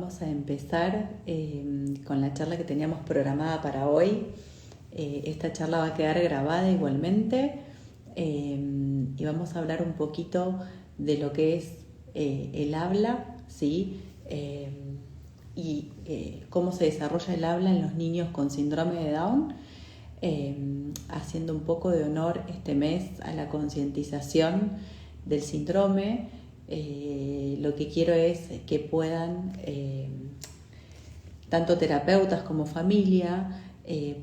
Vamos a empezar con la charla que teníamos programada para hoy. Esta charla va a quedar grabada igualmente y vamos a hablar un poquito de lo que es el habla, ¿sí? Y cómo se desarrolla el habla en los niños con síndrome de Down, haciendo un poco de honor este mes a la concientización del síndrome. Lo que quiero es que puedan, tanto terapeutas como familia,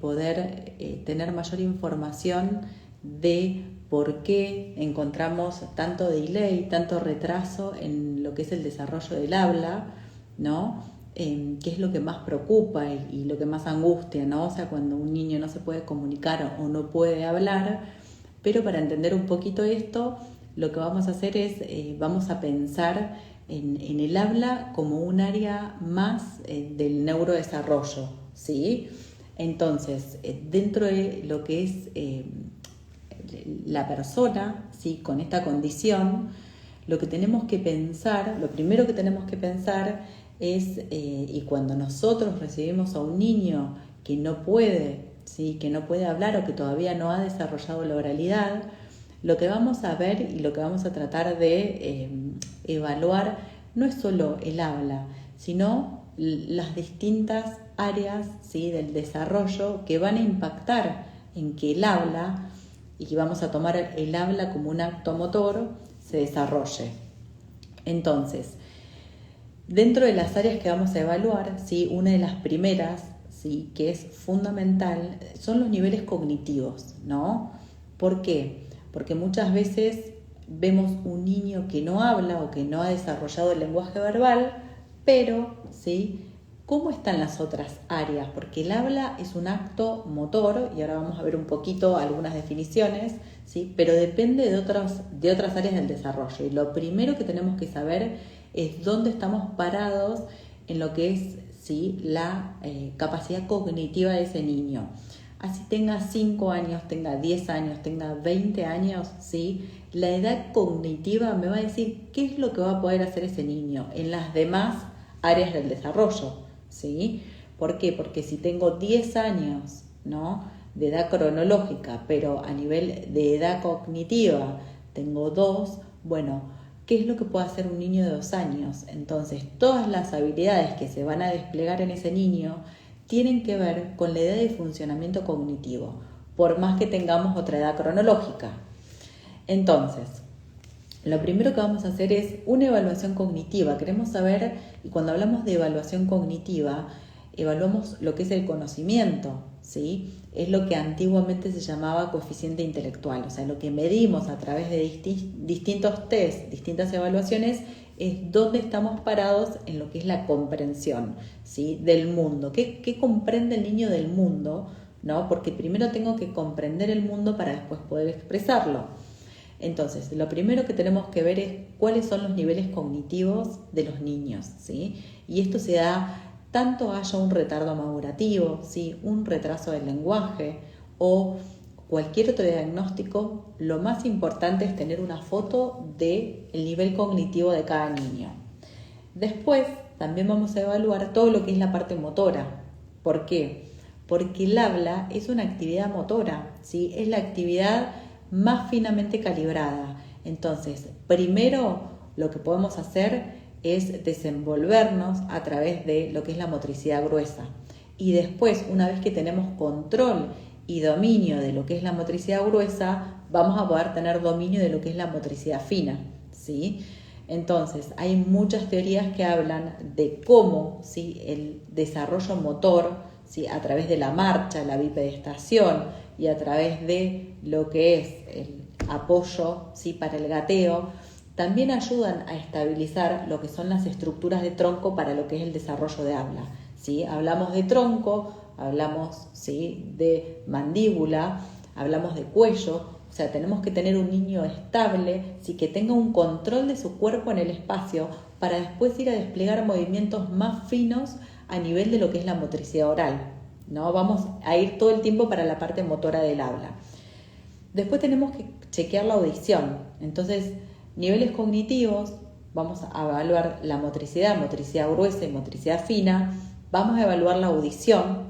poder tener mayor información de por qué encontramos tanto delay, tanto retraso en lo que es el desarrollo del habla, ¿no? Qué es lo que más preocupa y lo que más angustia, ¿no? O sea, cuando un niño no se puede comunicar o no puede hablar. Pero para entender un poquito esto, lo que vamos a hacer es, vamos a pensar en el habla como un área más del neurodesarrollo, ¿sí? Entonces, dentro de lo que es la persona, ¿sí? Con esta condición, lo que tenemos que pensar, lo primero que tenemos que pensar es, y cuando nosotros recibimos a un niño que no puede, ¿sí? Que no puede hablar o que todavía no ha desarrollado la oralidad, lo que vamos a ver y lo que vamos a tratar de evaluar no es solo el habla, sino las distintas áreas, ¿sí? Del desarrollo que van a impactar en que el habla, y vamos a tomar el habla como un acto motor, se desarrolle. Entonces, dentro de las áreas que vamos a evaluar, ¿sí? Una de las primeras, ¿sí? Que es fundamental, son los niveles cognitivos, ¿no? ¿Por qué? Porque muchas veces vemos un niño que no habla o que no ha desarrollado el lenguaje verbal, pero, ¿sí? ¿Cómo están las otras áreas? Porque el habla es un acto motor, y ahora vamos a ver un poquito algunas definiciones, ¿sí? Pero depende de otras áreas del desarrollo. Y lo primero que tenemos que saber es dónde estamos parados en lo que es, ¿sí? La capacidad cognitiva de ese niño. Así tenga 5 años, tenga 10 años, tenga 20 años, ¿sí? La edad cognitiva me va a decir qué es lo que va a poder hacer ese niño en las demás áreas del desarrollo, ¿sí? ¿Por qué? Porque si tengo 10 años, ¿no? De edad cronológica, pero a nivel de edad cognitiva tengo 2, bueno, ¿qué es lo que puede hacer un niño de 2 años? Entonces, todas las habilidades que se van a desplegar en ese niño tienen que ver con la edad de funcionamiento cognitivo, por más que tengamos otra edad cronológica. Entonces, lo primero que vamos a hacer es una evaluación cognitiva. Queremos saber, y cuando hablamos de evaluación cognitiva, evaluamos lo que es el conocimiento, ¿sí? Es lo que antiguamente se llamaba coeficiente intelectual, o sea, lo que medimos a través de distintos test, distintas evaluaciones, es dónde estamos parados en lo que es la comprensión, ¿sí? Del mundo. ¿Qué comprende el niño del mundo? ¿No? Porque primero tengo que comprender el mundo para después poder expresarlo. Entonces, lo primero que tenemos que ver es cuáles son los niveles cognitivos de los niños, ¿sí? Y esto se da tanto haya un retardo madurativo, ¿sí? Un retraso del lenguaje o cualquier otro diagnóstico. Lo más importante es tener una foto del nivel cognitivo de cada niño. Después también vamos a evaluar todo lo que es la parte motora. ¿Por qué? Porque el habla es una actividad motora, ¿sí? Es la actividad más finamente calibrada. Entonces, primero lo que podemos hacer es desenvolvernos a través de lo que es la motricidad gruesa. Y después, una vez que tenemos control y dominio de lo que es la motricidad gruesa, vamos a poder tener dominio de lo que es la motricidad fina, ¿sí? Entonces, hay muchas teorías que hablan de cómo, ¿sí? El desarrollo motor, ¿sí? A través de la marcha, la bipedestación y a través de lo que es el apoyo, ¿sí? Para el gateo, también ayudan a estabilizar lo que son las estructuras de tronco para lo que es el desarrollo de habla, ¿sí? Hablamos de tronco, hablamos, ¿sí? De mandíbula, hablamos de cuello. O sea, tenemos que tener un niño estable, ¿sí? Que tenga un control de su cuerpo en el espacio para después ir a desplegar movimientos más finos a nivel de lo que es la motricidad oral, ¿no? Vamos a ir todo el tiempo para la parte motora del habla. Después tenemos que chequear la audición. Entonces, niveles cognitivos, vamos a evaluar la motricidad gruesa y motricidad fina, vamos a evaluar la audición,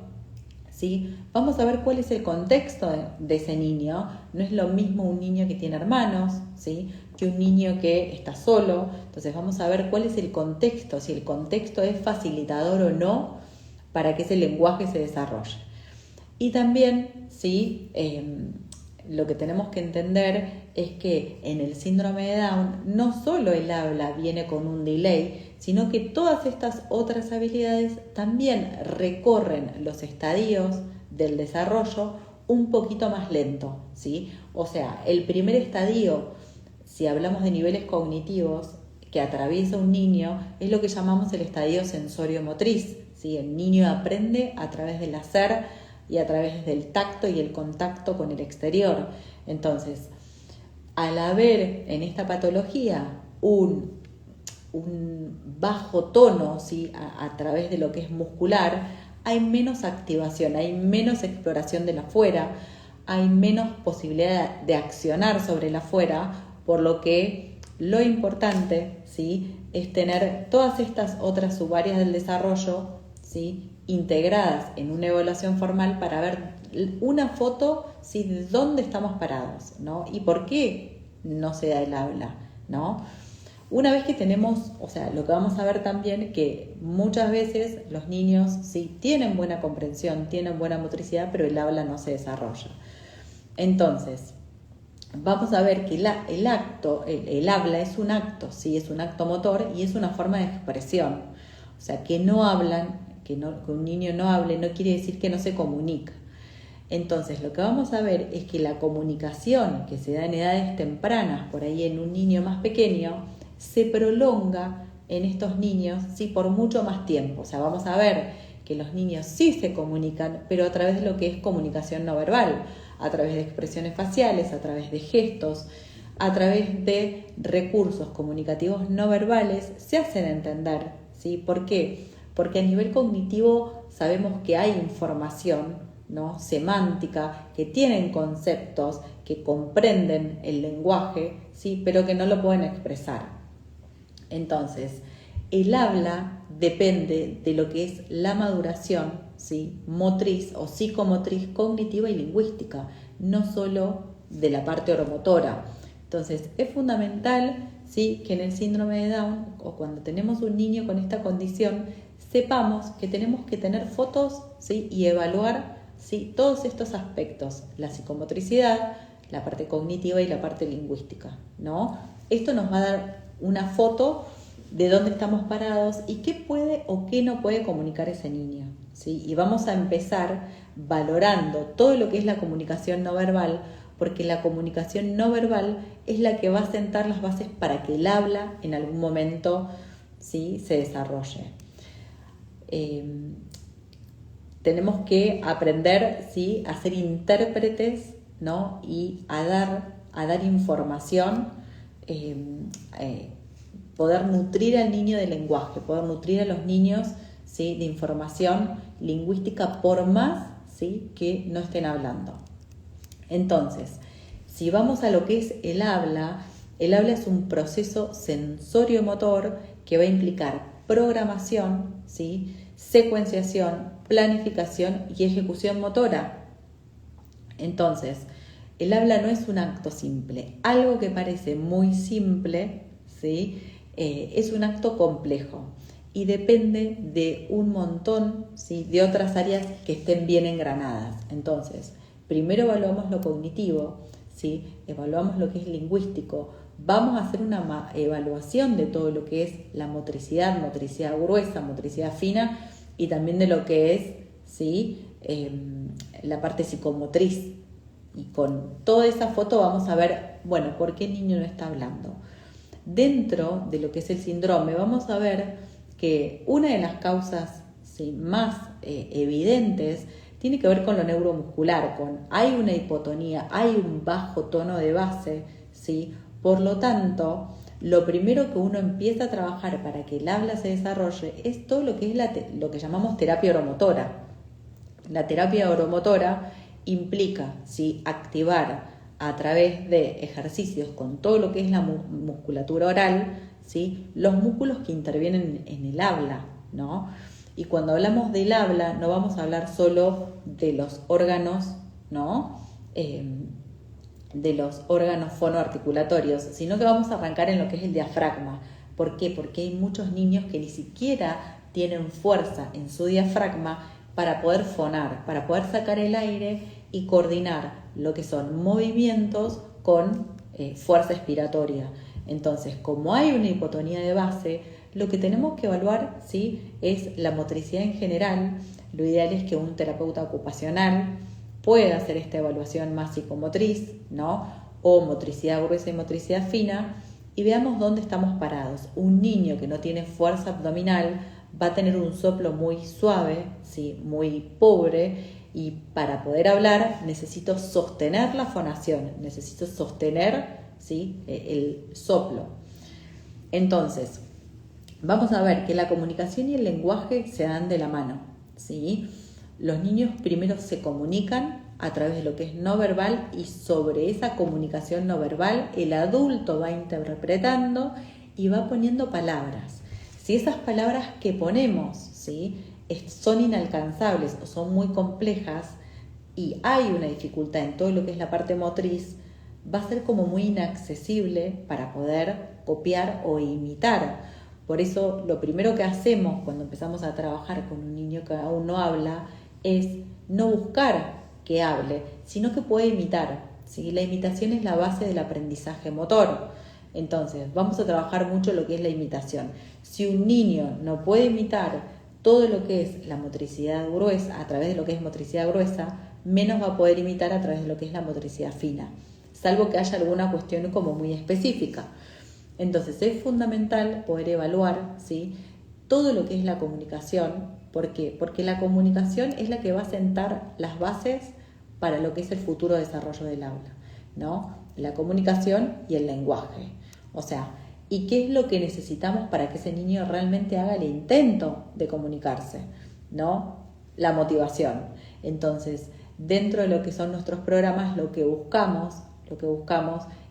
¿sí? Vamos a ver cuál es el contexto de ese niño. No es lo mismo un niño que tiene hermanos, ¿sí?, que un niño que está solo. Entonces vamos a ver cuál es el contexto, si el contexto es facilitador o no para que ese lenguaje se desarrolle. Y también, ¿sí?, lo que tenemos que entender es que en el síndrome de Down no solo el habla viene con un delay, sino que todas estas otras habilidades también recorren los estadios del desarrollo un poquito más lento, ¿sí? O sea, el primer estadio, si hablamos de niveles cognitivos que atraviesa un niño, es lo que llamamos el estadio sensorio-motriz, ¿sí? El niño aprende a través del hacer y a través del tacto y el contacto con el exterior. Entonces, al haber en esta patología un bajo tono, ¿sí?, a través de lo que es muscular, hay menos activación, hay menos exploración del afuera, hay menos posibilidad de accionar sobre el afuera, por lo que lo importante, ¿sí?, es tener todas estas otras subáreas del desarrollo, ¿sí?, integradas en una evaluación formal para ver una foto, ¿sí?, de dónde estamos parados, ¿no? Y por qué no se da el habla, ¿no? Una vez que tenemos, o sea, lo que vamos a ver también que muchas veces los niños sí tienen buena comprensión, tienen buena motricidad, pero el habla no se desarrolla. Entonces, vamos a ver que el habla es un acto, sí, es un acto motor y es una forma de expresión. O sea, que no hablan, que un niño no hable no quiere decir que no se comunica. Entonces, lo que vamos a ver es que la comunicación que se da en edades tempranas, por ahí en un niño más pequeño, se prolonga en estos niños, sí, por mucho más tiempo. O sea, vamos a ver que los niños sí se comunican, pero a través de lo que es comunicación no verbal, a través de expresiones faciales, a través de gestos, a través de recursos comunicativos no verbales, se hacen entender, ¿sí? ¿Por qué? Porque a nivel cognitivo sabemos que hay información, ¿no?, semántica, que tienen conceptos, que comprenden el lenguaje, ¿sí?, pero que no lo pueden expresar. Entonces, el habla depende de lo que es la maduración, ¿sí?, motriz o psicomotriz, cognitiva y lingüística, no solo de la parte oromotora. Entonces, es fundamental, ¿sí?, que en el síndrome de Down o cuando tenemos un niño con esta condición, sepamos que tenemos que tener fotos, ¿sí?, y evaluar, ¿sí?, todos estos aspectos, la psicomotricidad, la parte cognitiva y la parte lingüística, ¿no? Esto nos va a dar una foto de dónde estamos parados y qué puede o qué no puede comunicar ese niño, ¿sí? Y vamos a empezar valorando todo lo que es la comunicación no verbal, porque la comunicación no verbal es la que va a sentar las bases para que el habla en algún momento, ¿sí?, se desarrolle. Tenemos que aprender, ¿sí?, a ser intérpretes, ¿no?, y a dar información, poder nutrir al niño de lenguaje, poder nutrir a los niños, ¿sí?, de información lingüística, por más, ¿sí?, que no estén hablando. Entonces, si vamos a lo que es el habla es un proceso sensorio-motor que va a implicar programación, ¿sí?, secuenciación, planificación y ejecución motora. Entonces, el habla no es un acto simple. Algo que parece muy simple, ¿sí?, es un acto complejo y depende de un montón, ¿sí?, de otras áreas que estén bien engranadas. Entonces, primero evaluamos lo cognitivo, ¿sí?, evaluamos lo que es lingüístico, vamos a hacer una evaluación de todo lo que es la motricidad gruesa, motricidad fina y también de lo que es, ¿sí?, la parte psicomotriz. Y con toda esa foto vamos a ver, bueno, por qué el niño no está hablando. Dentro de lo que es el síndrome vamos a ver que una de las causas, ¿sí?, más evidentes tiene que ver con lo neuromuscular, hay una hipotonía, hay un bajo tono de base, ¿sí? Por lo tanto, lo primero que uno empieza a trabajar para que el habla se desarrolle es todo lo que es lo que llamamos terapia oromotora. La terapia oromotora implica, ¿sí?, activar a través de ejercicios con todo lo que es la musculatura oral, ¿sí? Los músculos que intervienen en el habla, ¿no? Y cuando hablamos del habla, no vamos a hablar solo de los órganos, ¿no? De los órganos fonoarticulatorios, sino que vamos a arrancar en lo que es el diafragma. ¿Por qué? Porque hay muchos niños que ni siquiera tienen fuerza en su diafragma para poder fonar, para poder sacar el aire y coordinar lo que son movimientos con fuerza expiratoria. Entonces, como hay una hipotonía de base, lo que tenemos que evaluar, ¿sí?, es la motricidad en general. Lo ideal es que un terapeuta ocupacional pueda hacer esta evaluación más psicomotriz, ¿no?, o motricidad gruesa y motricidad fina, y veamos dónde estamos parados. Un niño que no tiene fuerza abdominal va a tener un soplo muy suave, ¿sí?, muy pobre, y para poder hablar necesito sostener la fonación, necesito sostener, ¿sí?, el soplo. Entonces, vamos a ver que la comunicación y el lenguaje se dan de la mano, ¿sí? Los niños primero se comunican a través de lo que es no verbal, y sobre esa comunicación no verbal el adulto va interpretando y va poniendo palabras. Si esas palabras que ponemos, ¿sí?, son inalcanzables o son muy complejas y hay una dificultad en todo lo que es la parte motriz, va a ser como muy inaccesible para poder copiar o imitar. Por eso lo primero que hacemos cuando empezamos a trabajar con un niño que aún no habla es no buscar que hable, sino que pueda imitar, ¿sí? La imitación es la base del aprendizaje motor. Entonces, vamos a trabajar mucho lo que es la imitación. Si un niño no puede imitar todo lo que es la motricidad gruesa, a través de lo que es motricidad gruesa, menos va a poder imitar a través de lo que es la motricidad fina, salvo que haya alguna cuestión como muy específica. Entonces, es fundamental poder evaluar, ¿sí?, todo lo que es la comunicación. ¿Por qué? Porque la comunicación es la que va a sentar las bases para lo que es el futuro desarrollo del aula, ¿no? La comunicación y el lenguaje. O sea, ¿y qué es lo que necesitamos para que ese niño realmente haga el intento de comunicarse, ¿no? La motivación. Entonces, dentro de lo que son nuestros programas, lo que buscamos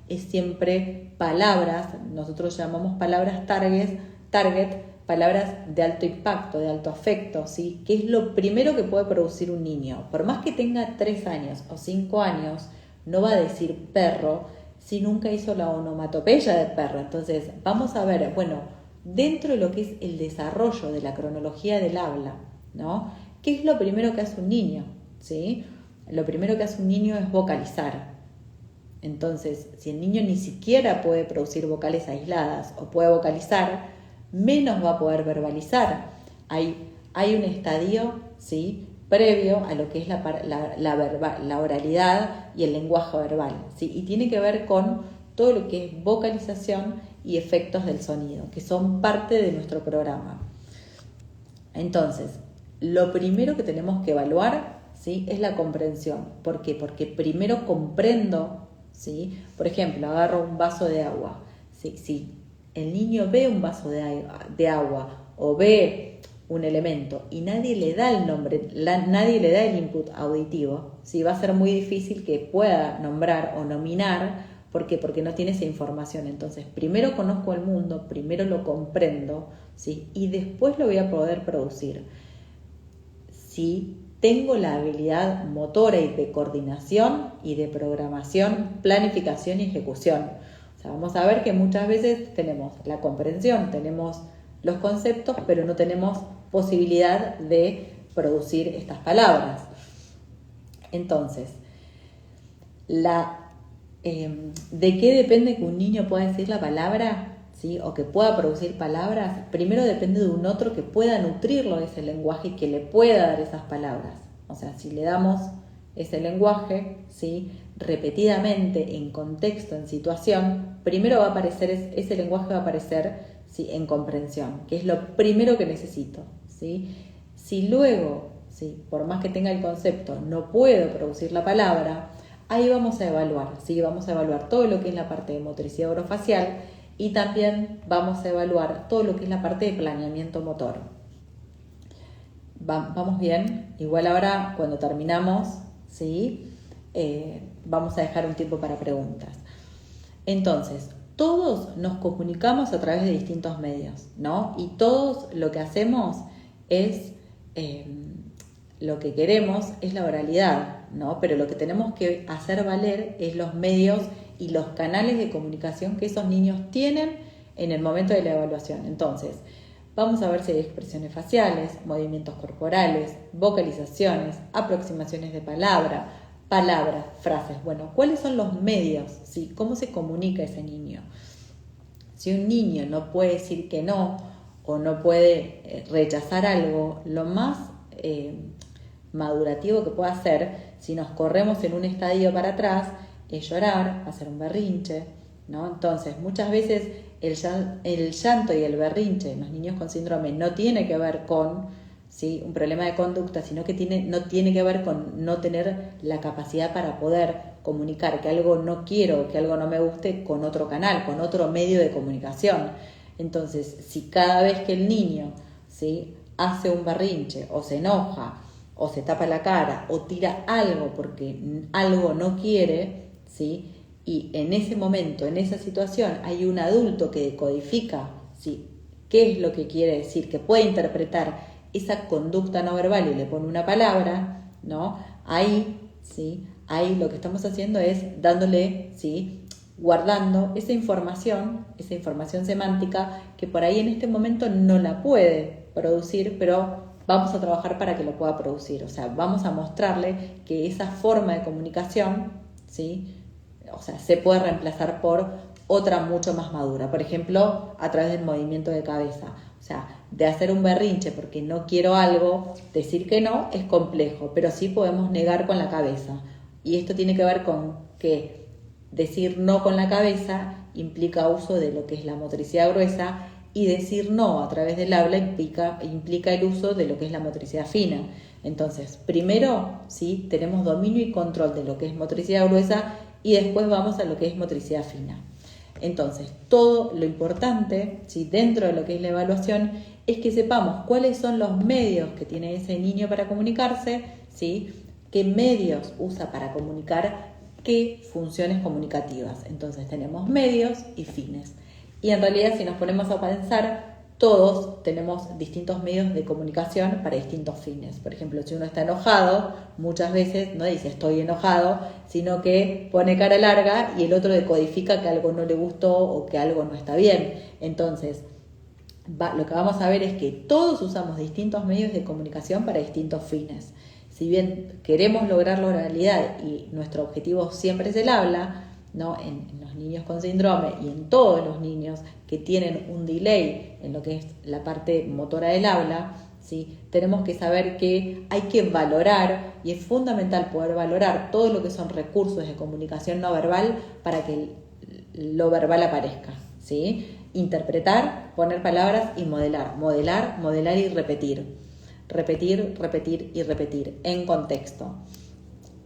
es siempre palabras, nosotros llamamos palabras target, palabras de alto impacto, de alto afecto, ¿sí?, que es lo primero que puede producir un niño. Por más que tenga 3 años o 5 años, no va a decir perro si nunca hizo la onomatopeya de perro. Entonces, vamos a ver, bueno, dentro de lo que es el desarrollo de la cronología del habla, ¿no?, ¿qué es lo primero que hace un niño? ¿Sí? Lo primero que hace un niño es vocalizar. Entonces, si el niño ni siquiera puede producir vocales aisladas o puede vocalizar, menos va a poder verbalizar. Hay un estadio, ¿sí?, previo a lo que es la oralidad y el lenguaje verbal, ¿sí?, y tiene que ver con todo lo que es vocalización y efectos del sonido, que son parte de nuestro programa. Entonces, lo primero que tenemos que evaluar, ¿sí?, es la comprensión. ¿Por qué? Porque primero comprendo, ¿sí? Por ejemplo, agarro un vaso de agua, ¿sí? Si el niño ve un vaso de agua o ve un elemento y nadie le da el nombre, nadie le da el input auditivo, ¿sí?, va a ser muy difícil que pueda nombrar o nominar. ¿Por qué? Porque no tiene esa información. Entonces, primero conozco el mundo, primero lo comprendo, ¿sí?, y después lo voy a poder producir. Si tengo la habilidad motora y de coordinación y de programación, planificación y ejecución. O sea, vamos a ver que muchas veces tenemos la comprensión, tenemos los conceptos, pero no tenemos posibilidad de producir estas palabras. Entonces, ¿de qué depende que un niño pueda decir la palabra? ¿Sí? O que pueda producir palabras. Primero depende de un otro que pueda nutrirlo de ese lenguaje y que le pueda dar esas palabras. O sea, si le damos ese lenguaje, ¿sí?, repetidamente, en contexto, en situación, primero va a aparecer, ese lenguaje va a aparecer, ¿sí?, en comprensión, que es lo primero que necesito, ¿sí? Si luego, ¿sí?, por más que tenga el concepto, no puedo producir la palabra, ahí vamos a evaluar, ¿sí? Vamos a evaluar todo lo que es la parte de motricidad orofacial y también vamos a evaluar todo lo que es la parte de planeamiento motor. ¿Vamos bien? Igual ahora, cuando terminamos, ¿sí?, vamos a dejar un tiempo para preguntas. Entonces, todos nos comunicamos a través de distintos medios, ¿no? Y todos lo que hacemos es, lo que queremos es la oralidad, ¿no? Pero lo que tenemos que hacer valer es los medios y los canales de comunicación que esos niños tienen en el momento de la evaluación. Entonces, vamos a ver si hay expresiones faciales, movimientos corporales, vocalizaciones, aproximaciones de palabras, frases. Bueno, ¿cuáles son los medios? ¿Sí? ¿Cómo se comunica ese niño? Si un niño no puede decir que no o no puede rechazar algo, lo más madurativo que puede hacer, si nos corremos en un estadio para atrás, es llorar, hacer un berrinche, ¿no? Entonces, muchas veces el llanto y el berrinche en los niños con síndrome no tiene que ver con, ¿sí?, un problema de conducta, sino que no tiene que ver con no tener la capacidad para poder comunicar que algo no quiero, que algo no me guste con otro canal, con otro medio de comunicación. Entonces, si cada vez que el niño, ¿sí?, hace un berrinche o se enoja o se tapa la cara o tira algo porque algo no quiere, ¿sí?, y en ese momento, en esa situación, hay un adulto que decodifica, ¿sí?, qué es lo que quiere decir, que puede interpretar esa conducta no verbal y le pone una palabra, ¿no? Ahí, ¿sí?, ahí lo que estamos haciendo es dándole, ¿sí?, guardando esa información semántica que por ahí en este momento no la puede producir, pero vamos a trabajar para que lo pueda producir. O sea, vamos a mostrarle que esa forma de comunicación, ¿sí?, o sea, se puede reemplazar por otra mucho más madura. Por ejemplo, a través del movimiento de cabeza. O sea, de hacer un berrinche porque no quiero algo, decir que no es complejo, pero sí podemos negar con la cabeza. Y esto tiene que ver con que decir no con la cabeza implica uso de lo que es la motricidad gruesa y decir no a través del habla implica el uso de lo que es la motricidad fina. Entonces, primero, ¿sí?, tenemos dominio y control de lo que es motricidad gruesa y después vamos a lo que es motricidad fina. Entonces, todo lo importante, ¿sí?, dentro de lo que es la evaluación es que sepamos cuáles son los medios que tiene ese niño para comunicarse, ¿sí?, qué medios usa para comunicar, qué funciones comunicativas. Entonces, tenemos medios y fines. Y en realidad, si nos ponemos a pensar, todos tenemos distintos medios de comunicación para distintos fines. Por ejemplo, si uno está enojado, muchas veces no dice estoy enojado, sino que pone cara larga y el otro decodifica que algo no le gustó o que algo no está bien. Entonces, lo que vamos a ver es que todos usamos distintos medios de comunicación para distintos fines. Si bien queremos lograr la oralidad y nuestro objetivo siempre es el habla, ¿no?, en los niños con síndrome y en todos los niños que tienen un delay en lo que es la parte motora del habla, ¿sí?, tenemos que saber que hay que valorar, y es fundamental poder valorar todo lo que son recursos de comunicación no verbal para que lo verbal aparezca, ¿sí? Interpretar, poner palabras y modelar, modelar y repetir y repetir en contexto.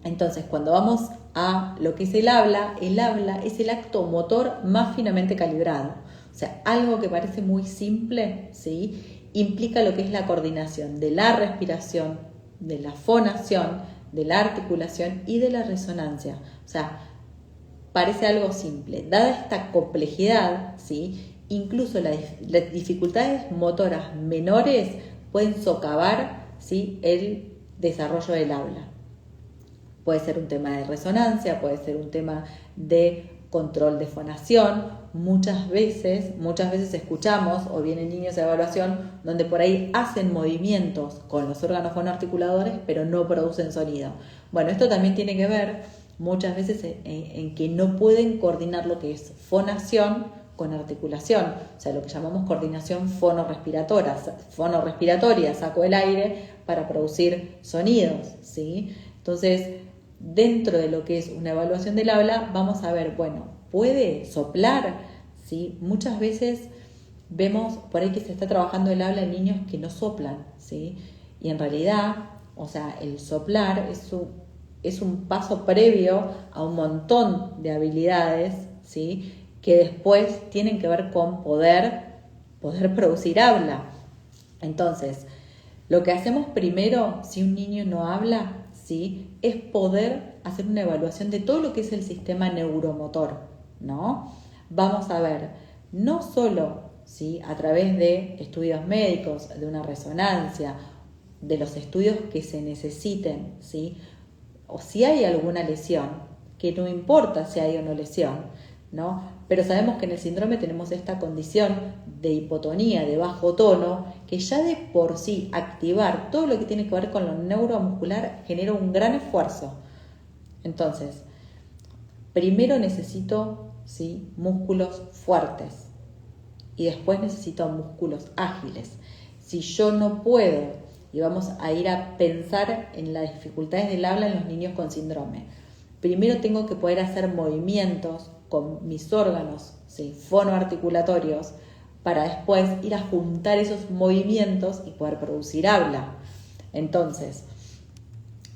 Entonces, cuando vamos a lo que es el habla es el acto motor más finamente calibrado. O sea, algo que parece muy simple, ¿sí?, implica lo que es la coordinación de la respiración, de la fonación, de la articulación y de la resonancia. O sea, parece algo simple. Dada esta complejidad, ¿sí?, incluso las dificultades motoras menores pueden socavar, ¿sí?, el desarrollo del habla. Puede ser un tema de resonancia, puede ser un tema de control de fonación. Muchas veces escuchamos o vienen niños de evaluación donde por ahí hacen movimientos con los órganos fonoarticuladores pero no producen sonido. Bueno, esto también tiene que ver muchas veces en que no pueden coordinar lo que es fonación con articulación, o sea, lo que llamamos coordinación fonorrespiratoria, saco el aire para producir sonidos, ¿sí? Entonces, dentro de lo que es una evaluación del habla, vamos a ver, bueno, ¿puede soplar? ¿Sí? Muchas veces vemos por ahí que se está trabajando el habla en niños que no soplan, ¿sí? Y en realidad, o sea, el soplar es un paso previo a un montón de habilidades, ¿sí?, que después tienen que ver con poder producir habla. Entonces, lo que hacemos primero, si un niño no habla, ¿sí?, es poder hacer una evaluación de todo lo que es el sistema neuromotor, ¿no? vamos a ver no solo, ¿sí?, a través de estudios médicos, de una resonancia, de los estudios que se necesiten, ¿sí?, o si hay alguna lesión, que no importa si hay o no lesión, ¿no? Pero sabemos que en el síndrome tenemos esta condición de hipotonía, de bajo tono, que ya de por sí activar todo lo que tiene que ver con lo neuromuscular genera un gran esfuerzo. Entonces, primero necesito, ¿sí?, músculos fuertes y después necesito músculos ágiles. Si yo no puedo, y vamos a ir a pensar en las dificultades del habla en los niños con síndrome, primero tengo que poder hacer movimientos con mis órganos, ¿sí?, fonoarticulatorios, para después ir a juntar esos movimientos y poder producir habla. Entonces,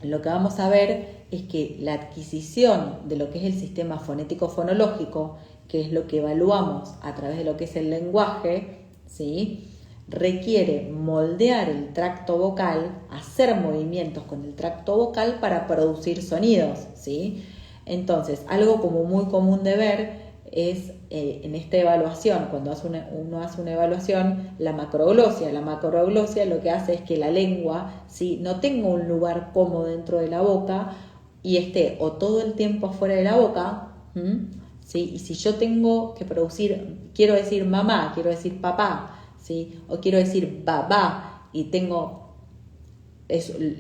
lo que vamos a ver es que la adquisición de lo que es el sistema fonético-fonológico, que es lo que evaluamos a través de lo que es el lenguaje, ¿sí?, requiere moldear el tracto vocal, hacer movimientos con el tracto vocal para producir sonidos, ¿sí? Entonces, algo como muy común de ver es en esta evaluación, cuando uno hace una evaluación, la macroglosia. La macroglosia lo que hace es que la lengua, ¿sí?, no tenga un lugar cómodo dentro de la boca y esté o todo el tiempo afuera de la boca, ¿sí? Y si yo tengo que producir, quiero decir mamá, quiero decir papá, ¿sí?, o quiero decir babá y tengo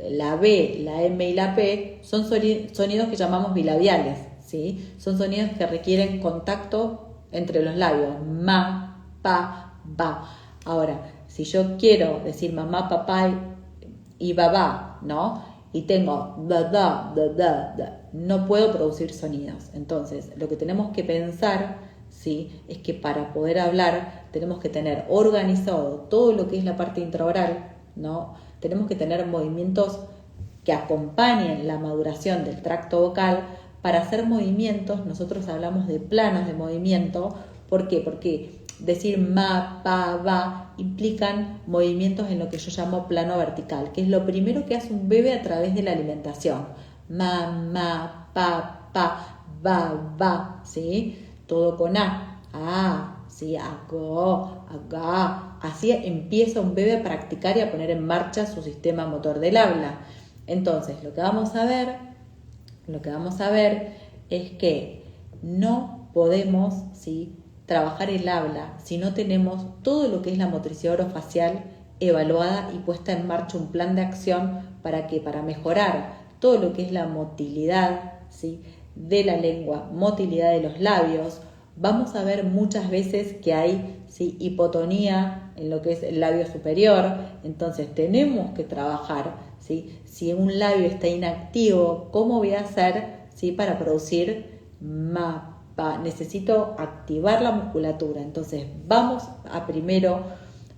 la B, la M y la P, son sonidos que llamamos bilabiales, ¿sí? Son sonidos que requieren contacto entre los labios, ma, pa, ba. Ahora, si yo quiero decir mamá, papá y babá, ¿no?, y tengo da, no puedo producir sonidos. Entonces, lo que tenemos que pensar, ¿sí?, es que para poder hablar tenemos que tener organizado todo lo que es la parte intraoral, ¿no? Tenemos que tener movimientos que acompañen la maduración del tracto vocal. Para hacer movimientos, nosotros hablamos de planos de movimiento. ¿Por qué? Porque decir ma, pa, va implican movimientos en lo que yo llamo plano vertical, que es lo primero que hace un bebé a través de la alimentación. Ma, pa, va, ¿sí? Todo con a, ¿sí? Ago, aga. Así empieza un bebé a practicar y a poner en marcha su sistema motor del habla. Entonces, lo que vamos a ver es que no podemos, ¿sí?, trabajar el habla si no tenemos todo lo que es la motricidad orofacial evaluada y puesta en marcha un plan de acción para mejorar todo lo que es la motilidad, ¿sí?, de la lengua, motilidad de los labios. Vamos a ver muchas veces que hay, ¿sí?, hipotonía en lo que es el labio superior. Entonces tenemos que trabajar, ¿sí?, si un labio está inactivo, ¿cómo voy a hacer, ¿sí?, para producir ma, pa? Necesito activar la musculatura. Entonces vamos a primero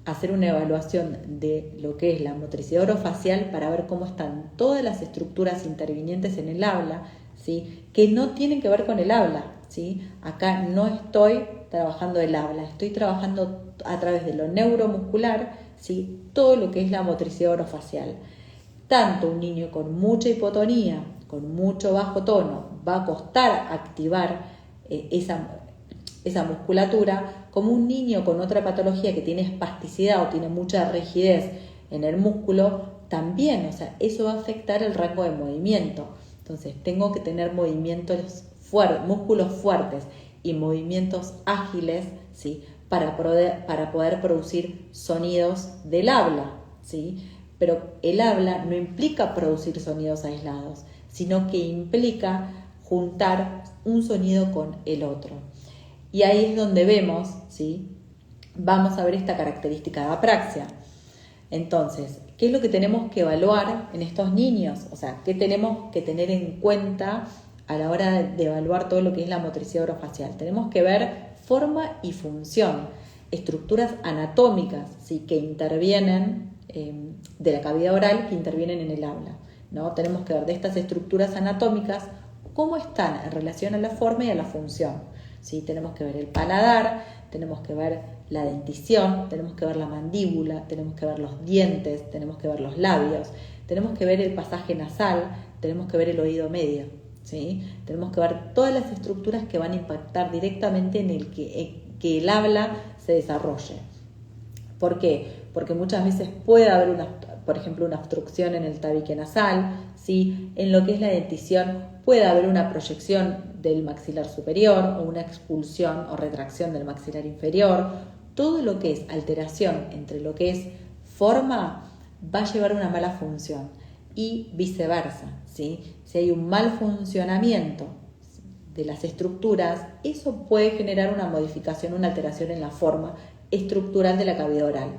hacer una evaluación de lo que es la motricidad orofacial para ver cómo están todas las estructuras intervinientes en el habla, ¿sí?, que no tienen que ver con el habla, ¿sí? Acá no estoy trabajando el habla, estoy trabajando a través de lo neuromuscular, ¿sí?, todo lo que es la motricidad orofacial. Tanto un niño con mucha hipotonía, con mucho bajo tono, va a costar activar esa musculatura, como un niño con otra patología que tiene espasticidad o tiene mucha rigidez en el músculo, también, o sea, eso va a afectar el rango de movimiento. Entonces, tengo que tener movimientos músculos fuertes y movimientos ágiles, ¿sí?, para poder producir sonidos del habla, ¿sí? Pero el habla no implica producir sonidos aislados, sino que implica juntar un sonido con el otro. Y ahí es donde vemos, ¿sí?, vamos a ver esta característica de apraxia. Entonces, ¿qué es lo que tenemos que evaluar en estos niños? O sea, ¿qué tenemos que tener en cuenta a la hora de evaluar todo lo que es la motricidad orofacial? Tenemos que ver forma y función, estructuras anatómicas, ¿sí?, que intervienen de la cavidad oral, que intervienen en el habla, ¿no? Tenemos que ver de estas estructuras anatómicas cómo están en relación a la forma y a la función, ¿sí? Tenemos que ver el paladar, tenemos que ver la dentición, tenemos que ver la mandíbula, tenemos que ver los dientes, tenemos que ver los labios, tenemos que ver el pasaje nasal, tenemos que ver el oído medio, ¿sí? Tenemos que ver todas las estructuras que van a impactar directamente en que el habla se desarrolle. ¿Por qué? Porque muchas veces puede haber por ejemplo, una obstrucción en el tabique nasal, ¿sí? En lo que es la dentición puede haber una proyección del maxilar superior o una expulsión o retracción del maxilar inferior. Todo lo que es alteración entre lo que es forma va a llevar a una mala función y viceversa, ¿sí? Si hay un mal funcionamiento de las estructuras, eso puede generar una modificación, una alteración en la forma estructural de la cavidad oral.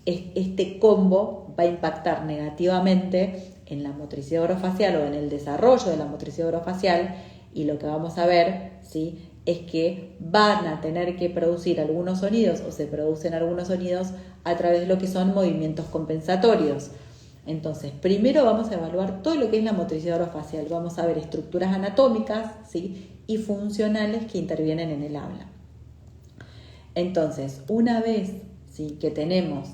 Este combo va a impactar negativamente en la motricidad orofacial o en el desarrollo de la motricidad orofacial, y lo que vamos a ver, ¿sí?, es que van a tener que producir algunos sonidos o se producen algunos sonidos a través de lo que son movimientos compensatorios. Entonces, primero vamos a evaluar todo lo que es la motricidad orofacial. Vamos a ver estructuras anatómicas, ¿sí?, y funcionales que intervienen en el habla. Entonces, una vez, ¿sí?, que tenemos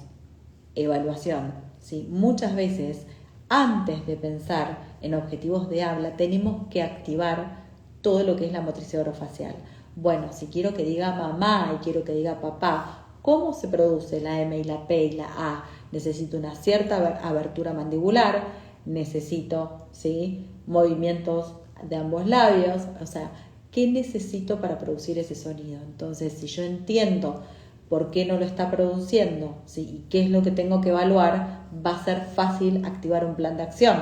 evaluación, ¿sí?, muchas veces antes de pensar en objetivos de habla tenemos que activar todo lo que es la motricidad orofacial. Bueno, si quiero que diga mamá y quiero que diga papá, ¿cómo se produce la M y la P y la A? Necesito una cierta abertura mandibular, necesito, ¿sí?, movimientos de ambos labios, o sea, ¿qué necesito para producir ese sonido? Entonces, si yo entiendo por qué no lo está produciendo, ¿sí?, y qué es lo que tengo que evaluar, va a ser fácil activar un plan de acción,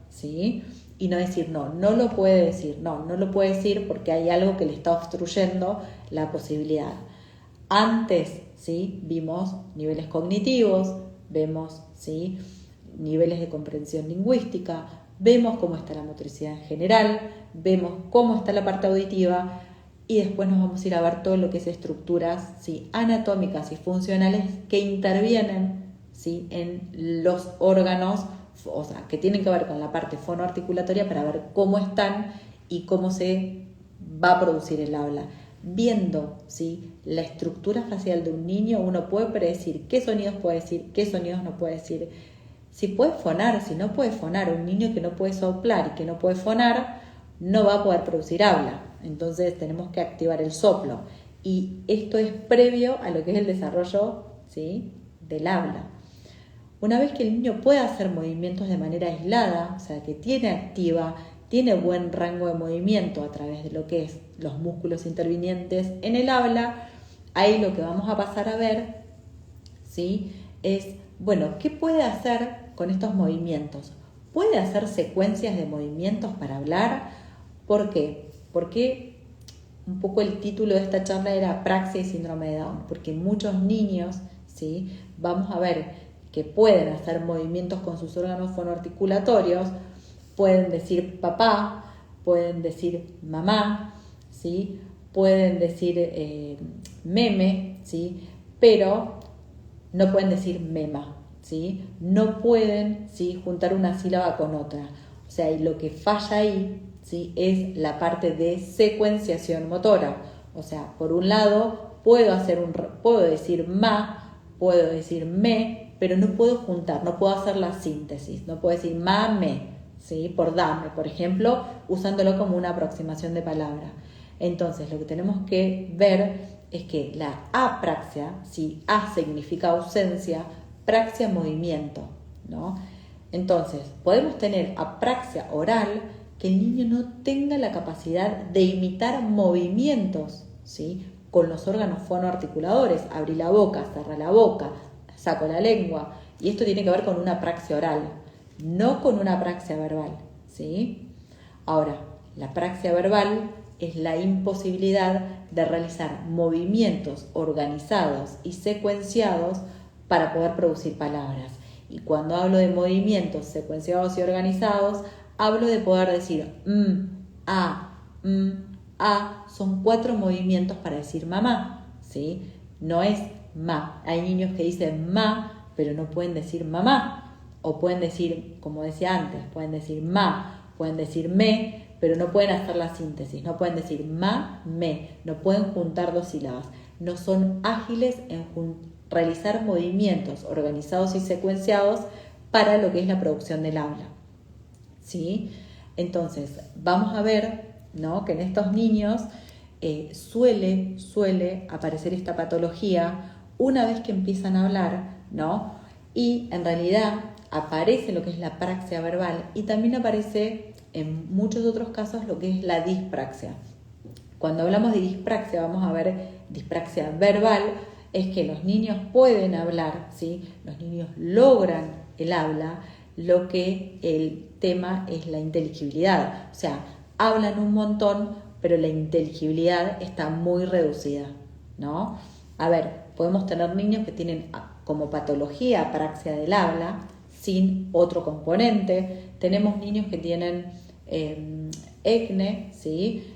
¿sí? Y no decir no lo puede decir, no lo puede decir porque hay algo que le está obstruyendo la posibilidad. Antes, ¿sí?, vimos niveles cognitivos, vemos, ¿sí?, niveles de comprensión lingüística, vemos cómo está la motricidad en general, vemos cómo está la parte auditiva, y después nos vamos a ir a ver todo lo que es estructuras, ¿sí?, anatómicas y funcionales que intervienen, ¿sí?, en los órganos, o sea, que tienen que ver con la parte fonoarticulatoria, para ver cómo están y cómo se va a producir el habla. Viendo, ¿sí?, la estructura facial de un niño, uno puede predecir qué sonidos puede decir, qué sonidos no puede decir, si puede fonar, si no puede fonar. Un niño que no puede soplar y que no puede fonar no va a poder producir habla. Entonces tenemos que activar el soplo, y esto es previo a lo que es el desarrollo, ¿sí?, del habla. Una vez que el niño puede hacer movimientos de manera aislada, o sea, que tiene buen rango de movimiento a través de lo que es los músculos intervinientes en el habla, ahí lo que vamos a pasar a ver, ¿sí?, es, bueno, ¿qué puede hacer con estos movimientos? ¿Puede hacer secuencias de movimientos para hablar? ¿Por qué? Porque un poco el título de esta charla era Apraxia y síndrome de Down, porque muchos niños, ¿sí?, vamos a ver que pueden hacer movimientos con sus órganos fonoarticulatorios, pueden decir papá, pueden decir mamá, ¿sí?, pueden decir meme, ¿sí?, pero no pueden decir mema, ¿sí?, no pueden, ¿sí?, juntar una sílaba con otra. O sea, y lo que falla ahí, ¿sí?, es la parte de secuenciación motora. O sea, por un lado puedo decir ma, puedo decir me, pero no puedo juntar, no puedo hacer la síntesis, no puedo decir mame, ¿sí?, por dame, por ejemplo, usándolo como una aproximación de palabra. Entonces, lo que tenemos que ver es que la apraxia, si A significa ausencia, praxia movimiento, ¿no? Entonces, podemos tener apraxia oral, que el niño no tenga la capacidad de imitar movimientos, ¿sí?, con los órganos fonoarticuladores, abrir la boca, cerrar la boca, saco la lengua, y esto tiene que ver con una apraxia oral, no con una apraxia verbal, ¿sí? Ahora, la apraxia verbal es la imposibilidad de realizar movimientos organizados y secuenciados para poder producir palabras. Y cuando hablo de movimientos secuenciados y organizados, hablo de poder decir a, son 4 movimientos para decir mamá, ¿sí? No es ma. Hay niños que dicen ma, pero no pueden decir mamá. O pueden decir, como decía antes, pueden decir ma, pueden decir me, pero no pueden hacer la síntesis. No pueden decir ma, me. No pueden juntar 2 sílabas. No son ágiles en realizar movimientos organizados y secuenciados para lo que es la producción del habla, ¿sí? Entonces, vamos a ver, ¿no?, que en estos niños suele aparecer esta patología una vez que empiezan a hablar, ¿no? Y en realidad aparece lo que es la apraxia verbal y también aparece en muchos otros casos lo que es la dispraxia. Cuando hablamos de dispraxia, vamos a ver dispraxia verbal, es que los niños pueden hablar, ¿sí? Los niños logran el habla, lo que el tema es la inteligibilidad. O sea, hablan un montón, pero la inteligibilidad está muy reducida, ¿no? A ver, podemos tener niños que tienen como patología apraxia del habla, sin otro componente. Tenemos niños que tienen ECNE, ¿sí?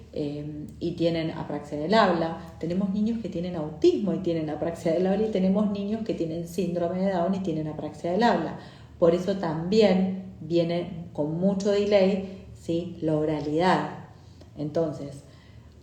Y tienen apraxia del habla. Tenemos niños que tienen autismo y tienen apraxia del habla, y tenemos niños que tienen síndrome de Down y tienen apraxia del habla. Por eso también viene con mucho delay, ¿sí?, la oralidad. Entonces,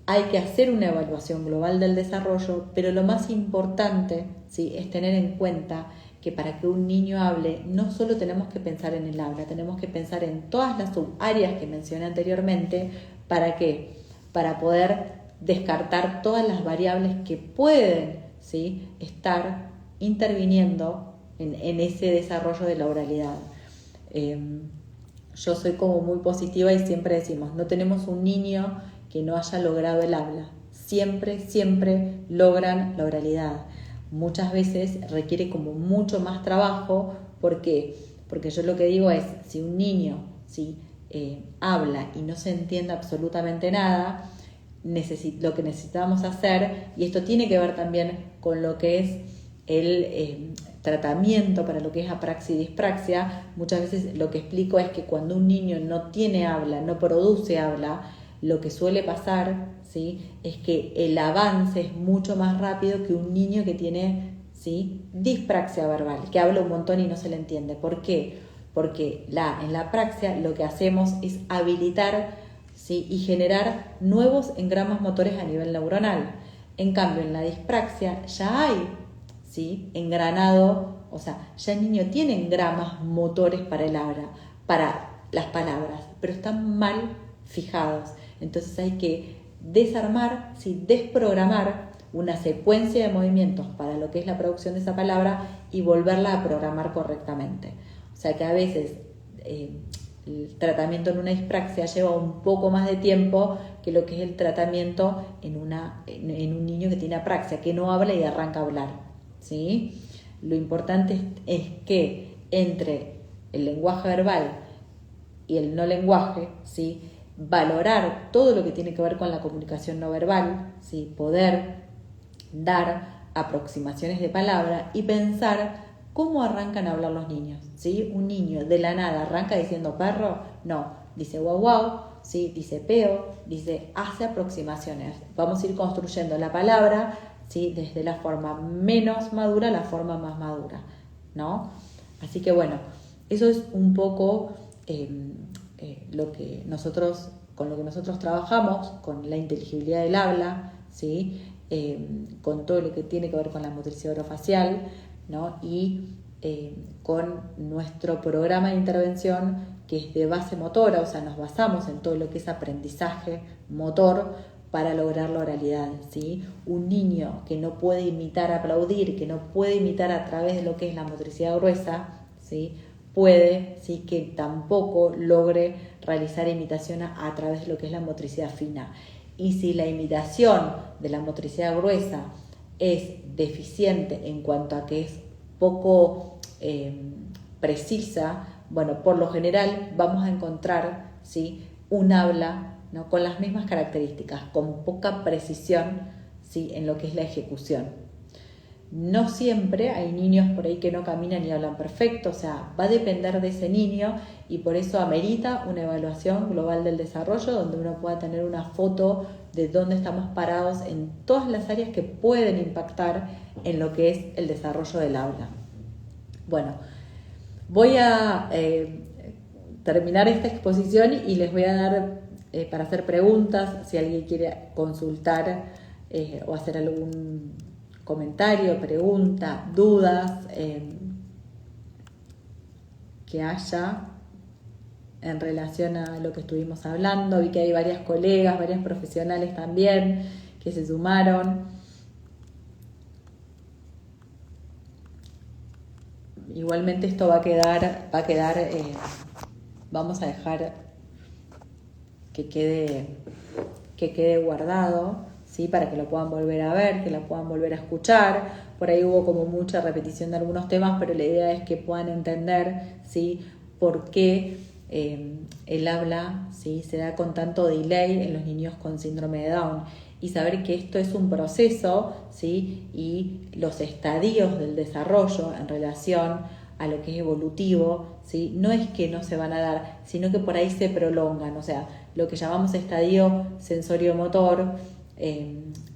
hay que hacer una evaluación global del desarrollo, pero lo más importante, ¿sí?, es tener en cuenta que para que un niño hable, no solo tenemos que pensar en el habla, tenemos que pensar en todas las subáreas que mencioné anteriormente. ¿Para qué? Para poder descartar todas las variables que pueden, ¿sí?, estar interviniendo en ese desarrollo de la oralidad. Yo soy como muy positiva y siempre decimos, no tenemos un niño que no haya logrado el habla. Siempre logran la oralidad. Muchas veces requiere como mucho más trabajo. ¿Por qué? Porque yo lo que digo es, si un niño, ¿sí?, habla y no se entiende absolutamente nada, lo que necesitamos hacer, y esto tiene que ver también con lo que es el tratamiento para lo que es apraxia y dispraxia. Muchas veces lo que explico es que cuando un niño no tiene habla, no produce habla, lo que suele pasar, ¿sí?, es que el avance es mucho más rápido que un niño que tiene, ¿sí?, dispraxia verbal, que habla un montón y no se le entiende. ¿Por qué? Porque en la apraxia lo que hacemos es habilitar, ¿sí?, y generar nuevos engramas motores a nivel neuronal. En cambio, en la dispraxia ya hay, ¿sí?, engranado, o sea, ya el niño tiene engramas motores para el habla, para las palabras, pero están mal fijados. Entonces hay que desarmar, ¿sí?, desprogramar una secuencia de movimientos para lo que es la producción de esa palabra y volverla a programar correctamente. O sea que a veces el tratamiento en una dispraxia lleva un poco más de tiempo que lo que es el tratamiento en un niño que tiene apraxia, que no habla y arranca a hablar, ¿sí? Lo importante es que entre el lenguaje verbal y el no lenguaje, ¿sí?, valorar todo lo que tiene que ver con la comunicación no verbal, ¿sí?, poder dar aproximaciones de palabra y pensar cómo arrancan a hablar los niños, ¿sí? Un niño de la nada arranca diciendo perro, no, dice guau guau, ¿sí?, dice peo, hace aproximaciones. Vamos a ir construyendo la palabra, ¿sí?, desde la forma menos madura a la forma más madura, ¿no? Así que bueno, eso es un poco con lo que nosotros trabajamos, con la inteligibilidad del habla, ¿sí?, con todo lo que tiene que ver con la motricidad orofacial, ¿no?, y con nuestro programa de intervención, que es de base motora. O sea, nos basamos en todo lo que es aprendizaje motor para lograr la oralidad, ¿sí? Un niño que no puede imitar aplaudir, que no puede imitar a través de lo que es la motricidad gruesa, ¿sí?, puede, ¿sí?, que tampoco logre realizar imitación a través de lo que es la motricidad fina. Y si la imitación de la motricidad gruesa es deficiente en cuanto a que es poco precisa, bueno, por lo general vamos a encontrar, ¿sí?, un habla, ¿no?, con las mismas características, con poca precisión, ¿sí?, en lo que es la ejecución. No siempre hay niños por ahí que no caminan y hablan perfecto, o sea, va a depender de ese niño, y por eso amerita una evaluación global del desarrollo donde uno pueda tener una foto de dónde estamos parados en todas las áreas que pueden impactar en lo que es el desarrollo del habla. Bueno, voy a terminar esta exposición y les voy a dar para hacer preguntas, si alguien quiere consultar o hacer algún comentario, pregunta, dudas que haya. en relación a lo que estuvimos hablando. Vi que hay varias colegas, varias profesionales también que se sumaron. Igualmente esto va a quedar, vamos a dejar que quede guardado, ¿sí? Para que lo puedan volver a ver, que lo puedan volver a escuchar. Por ahí hubo como mucha repetición de algunos temas, pero la idea es que puedan entender, ¿sí? Por qué el habla, ¿sí? Se da con tanto delay en los niños con síndrome de Down, y saber que esto es un proceso, ¿sí? Y los estadios del desarrollo en relación a lo que es evolutivo, ¿sí? No es que no se van a dar, sino que por ahí se prolongan, o sea, lo que llamamos estadio sensorio-motor,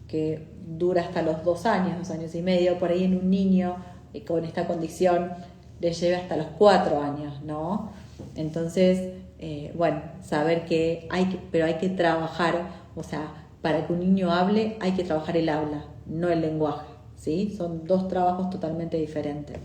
que dura hasta los 2 años, 2 años y medio, por ahí en un niño con esta condición le lleva hasta los 4 años, ¿no? Entonces, bueno, saber que pero hay que trabajar, o sea, para que un niño hable hay que trabajar el habla, no el lenguaje, ¿sí? Son 2 trabajos totalmente diferentes.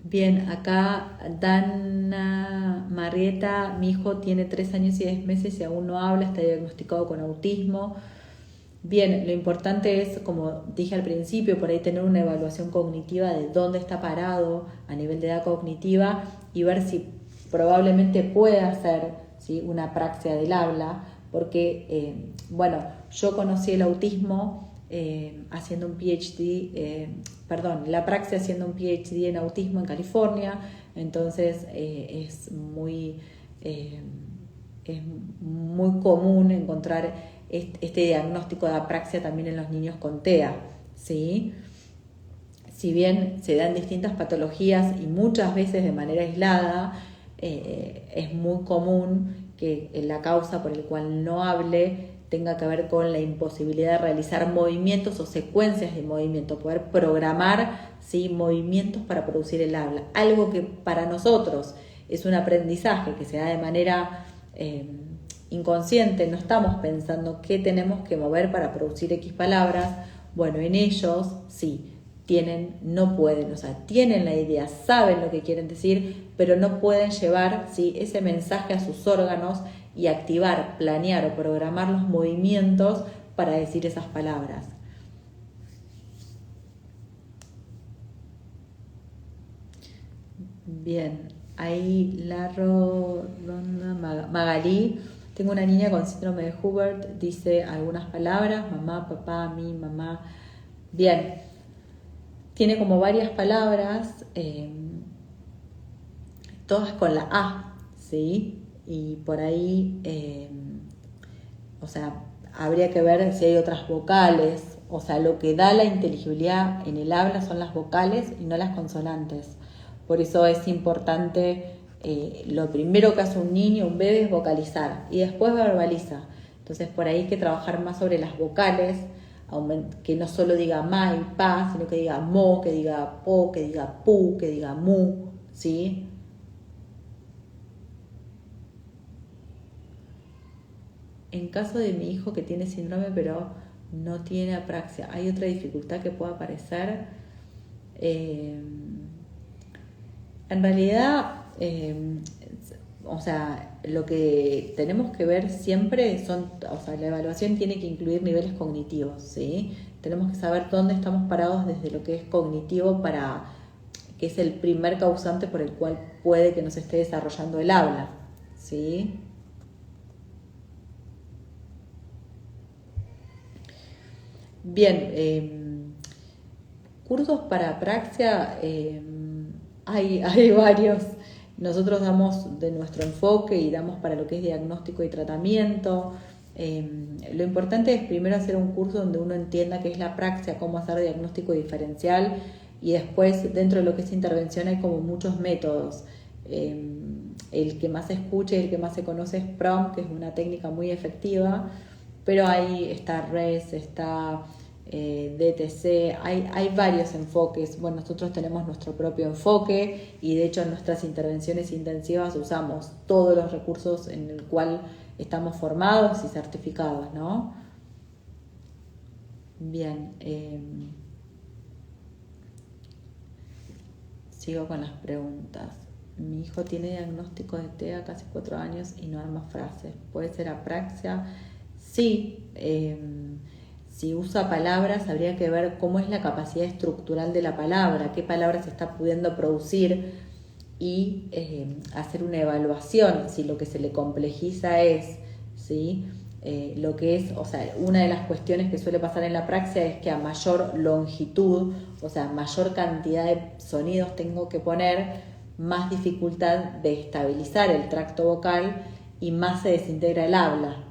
Bien, acá Dana Marieta, mi hijo tiene 3 años y 10 meses y aún no habla, está diagnosticado con autismo. Bien, lo importante es, como dije al principio, por ahí tener una evaluación cognitiva de dónde está parado a nivel de edad cognitiva y ver si probablemente pueda hacer, ¿sí? Una apraxia del habla, porque, bueno, yo conocí el autismo haciendo un PhD, la apraxia haciendo un PhD en autismo en California, entonces es muy común encontrar este diagnóstico de apraxia también en los niños con TEA, ¿sí? Si bien se dan distintas patologías y muchas veces de manera aislada, es muy común que la causa por la cual no hable tenga que ver con la imposibilidad de realizar movimientos o secuencias de movimiento, poder programar, ¿sí? Movimientos para producir el habla. Algo que para nosotros es un aprendizaje que se da de manera inconsciente, no estamos pensando qué tenemos que mover para producir X palabras. Bueno, en ellos sí, no pueden, o sea, tienen la idea, saben lo que quieren decir, pero no pueden llevar, ¿sí? Ese mensaje a sus órganos y activar, planear o programar los movimientos para decir esas palabras. Bien, ahí Magalí, tengo una niña con síndrome de Hubert, dice algunas palabras, mamá, papá, mi, mamá. Bien, tiene como varias palabras, todas con la A, ¿sí? Y por ahí, o sea, habría que ver si hay otras vocales, o sea, lo que da la inteligibilidad en el habla son las vocales y no las consonantes. Por eso es importante, lo primero que hace un niño, un bebé, es vocalizar y después verbaliza. Entonces por ahí hay que trabajar más sobre las vocales, que no solo diga ma y pa, sino que diga mo, que diga po, que diga pu, que diga mu, ¿sí? En caso de mi hijo que tiene síndrome pero no tiene apraxia, ¿hay otra dificultad que pueda aparecer? En realidad, o sea, lo que tenemos que ver siempre o sea, la evaluación tiene que incluir niveles cognitivos, ¿sí? Tenemos que saber dónde estamos parados desde lo que es cognitivo que es el primer causante por el cual puede que nos esté desarrollando el habla, ¿sí? Bien, cursos para apraxia, hay varios. Nosotros damos de nuestro enfoque y damos para lo que es diagnóstico y tratamiento. Lo importante es primero hacer un curso donde uno entienda qué es la apraxia, cómo hacer diagnóstico diferencial, y después dentro de lo que es intervención hay como muchos métodos. El que más se escucha y el que más se conoce es PROM, que es una técnica muy efectiva, pero ahí está RES, está DTC, hay varios enfoques. Bueno, nosotros tenemos nuestro propio enfoque y de hecho en nuestras intervenciones intensivas usamos todos los recursos en el cual estamos formados y certificados, ¿no? Bien, sigo con las preguntas. Mi hijo tiene diagnóstico de TEA casi 4 años y no arma frases. ¿Puede ser apraxia? Sí. Si usa palabras, habría que ver cómo es la capacidad estructural de la palabra, qué palabras está pudiendo producir y hacer una evaluación. Si lo que se le complejiza es, ¿sí? Lo que es, o sea, una de las cuestiones que suele pasar en la praxia es que a mayor longitud, o sea, mayor cantidad de sonidos tengo que poner, más dificultad de estabilizar el tracto vocal y más se desintegra el habla.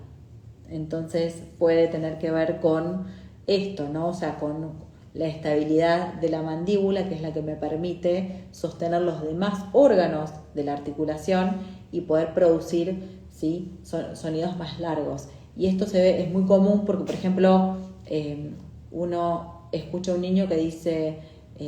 Entonces puede tener que ver con esto, ¿no? O sea, con la estabilidad de la mandíbula, que es la que me permite sostener los demás órganos de la articulación y poder producir, ¿sí?, sonidos más largos. Y esto se ve, es muy común porque, por ejemplo, uno escucha a un niño que dice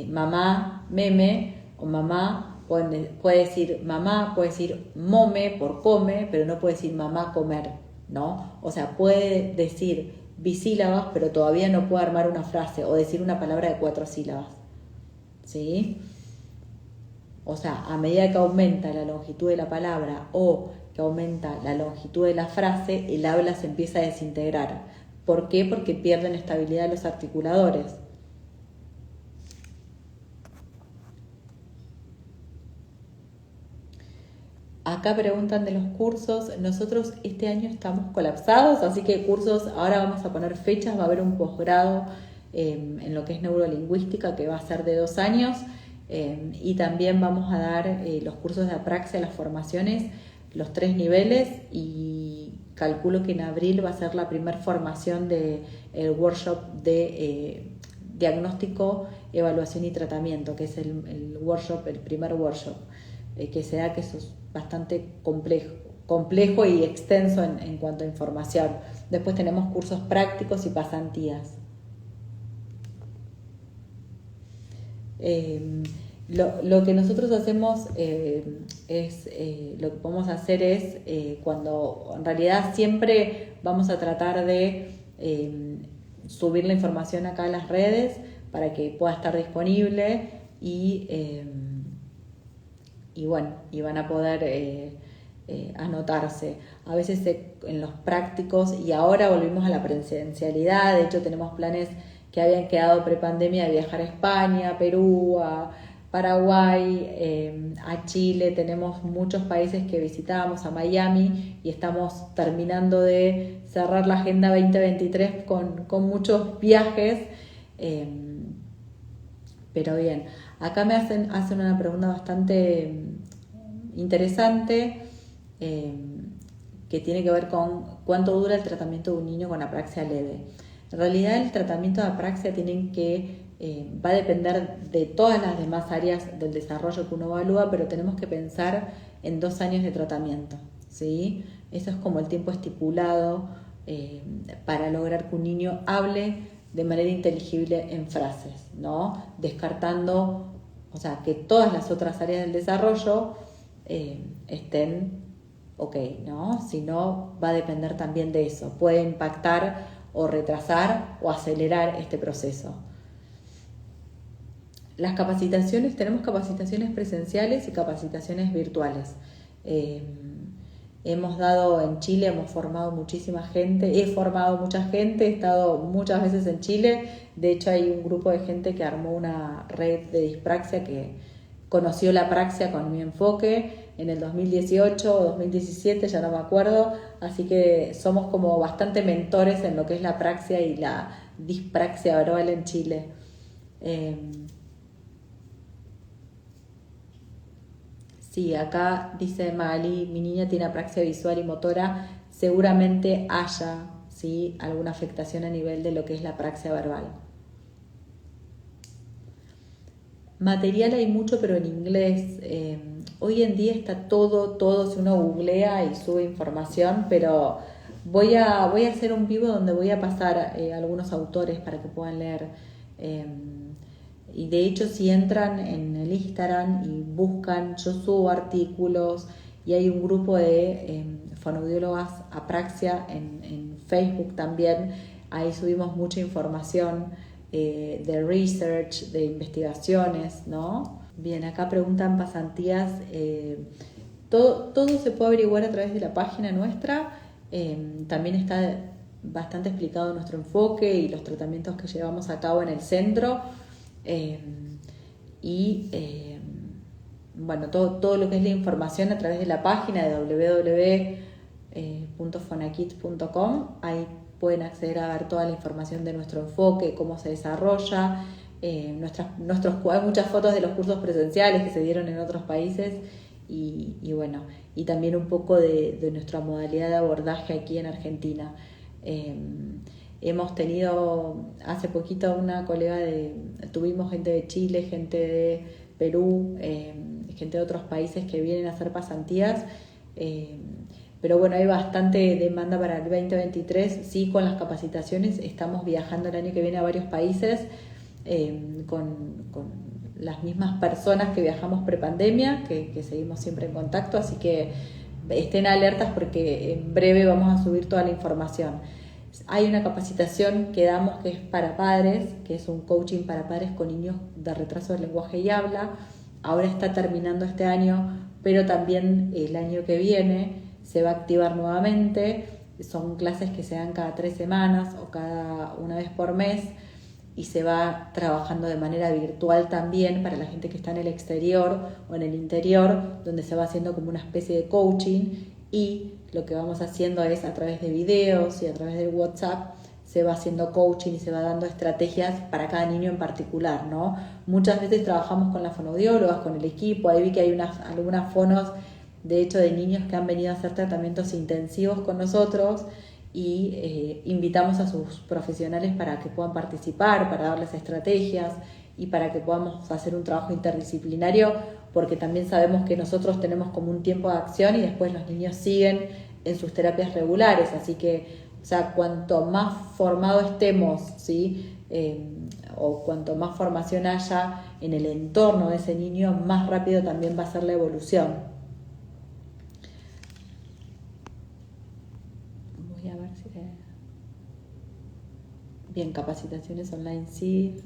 mamá, meme, o mamá, puede decir mamá, puede decir mome por come, pero no puede decir mamá comer, ¿no? O sea, puede decir bisílabas, pero todavía no puede armar una frase o decir una palabra de 4 sílabas, ¿sí? O sea, a medida que aumenta la longitud de la palabra o que aumenta la longitud de la frase, el habla se empieza a desintegrar. ¿Por qué? Porque pierden estabilidad los articuladores. Acá preguntan de los cursos. Nosotros este año estamos colapsados, así que cursos, ahora vamos a poner fechas, va a haber un posgrado en lo que es neurolingüística que va a ser de 2 años y también vamos a dar los cursos de apraxia, las formaciones, los 3 niveles y calculo que en abril va a ser la primera formación del workshop de diagnóstico, evaluación y tratamiento, que es el primer workshop que se da, que eso es bastante complejo y extenso en cuanto a información. Después tenemos cursos prácticos y pasantías. Lo que nosotros hacemos lo que podemos hacer es cuando en realidad siempre vamos a tratar de subir la información acá a las redes para que pueda estar disponible y bueno, y van a poder anotarse. A veces en los prácticos, y ahora volvimos a la presencialidad, de hecho tenemos planes que habían quedado prepandemia de viajar a España, a Perú, a Paraguay, a Chile, tenemos muchos países que visitábamos, a Miami, y estamos terminando de cerrar la Agenda 2023 con muchos viajes, pero bien. Acá me hacen una pregunta bastante interesante que tiene que ver con cuánto dura el tratamiento de un niño con apraxia leve. En realidad el tratamiento de apraxia va a depender de todas las demás áreas del desarrollo que uno evalúa, pero tenemos que pensar en 2 años de tratamiento, ¿sí? Eso es como el tiempo estipulado para lograr que un niño hable de manera inteligible en frases, ¿no? Descartando, o sea, que todas las otras áreas del desarrollo estén ok, ¿no? Si no, va a depender también de eso. Puede impactar o retrasar o acelerar este proceso. Las capacitaciones, tenemos capacitaciones presenciales y capacitaciones virtuales. Hemos dado en Chile, hemos formado muchísima gente, he formado mucha gente, he estado muchas veces en Chile. De hecho, hay un grupo de gente que armó una red de dispraxia que conoció la apraxia con mi enfoque en el 2018 o 2017, ya no me acuerdo. Así que somos como bastante mentores en lo que es la apraxia y la dispraxia verbal en Chile. Sí, acá dice Magali, mi niña tiene apraxia visual y motora, seguramente haya, ¿sí?, alguna afectación a nivel de lo que es la apraxia verbal. Material hay mucho, pero en inglés. Hoy en día está todo, si uno googlea y sube información, pero voy a hacer un vivo donde voy a pasar algunos autores para que puedan leer. Y de hecho, si entran en el Instagram y buscan, yo subo artículos y hay un grupo de fonoaudiólogas apraxia en Facebook también. Ahí subimos mucha información de research, de investigaciones, ¿no? Bien, acá preguntan pasantías. Todo se puede averiguar a través de la página nuestra. También está bastante explicado nuestro enfoque y los tratamientos que llevamos a cabo en el centro. Bueno, todo lo que es la información a través de la página de www.fonakit.com. Ahí pueden acceder a ver toda la información de nuestro enfoque, cómo se desarrolla. Hay muchas fotos de los cursos presenciales que se dieron en otros países y también un poco de nuestra modalidad de abordaje aquí en Argentina. Hemos tenido hace poquito tuvimos gente de Chile, gente de Perú, gente de otros países que vienen a hacer pasantías, pero bueno, hay bastante demanda para el 2023. Sí, con las capacitaciones estamos viajando el año que viene a varios países con las mismas personas que viajamos prepandemia, que seguimos siempre en contacto, así que estén alertas porque en breve vamos a subir toda la información. Hay una capacitación que damos que es para padres, que es un coaching para padres con niños de retraso del lenguaje y habla. Ahora está terminando este año, pero también el año que viene se va a activar nuevamente. Son clases que se dan cada 3 semanas o cada una vez por mes y se va trabajando de manera virtual también para la gente que está en el exterior o en el interior, donde se va haciendo como una especie de coaching, y lo que vamos haciendo es a través de videos y a través del WhatsApp se va haciendo coaching y se va dando estrategias para cada niño en particular, ¿no? Muchas veces trabajamos con las fonoaudiólogas, con el equipo. Ahí vi que hay algunas fonos, de hecho, de niños que han venido a hacer tratamientos intensivos con nosotros y invitamos a sus profesionales para que puedan participar, para darles estrategias y para que podamos hacer un trabajo interdisciplinario, porque también sabemos que nosotros tenemos como un tiempo de acción y después los niños siguen en sus terapias regulares, así que, o sea, cuanto más formado estemos, ¿sí? O cuanto más formación haya en el entorno de ese niño, más rápido también va a ser la evolución. Voy a ver si... Bien, capacitaciones online, sí.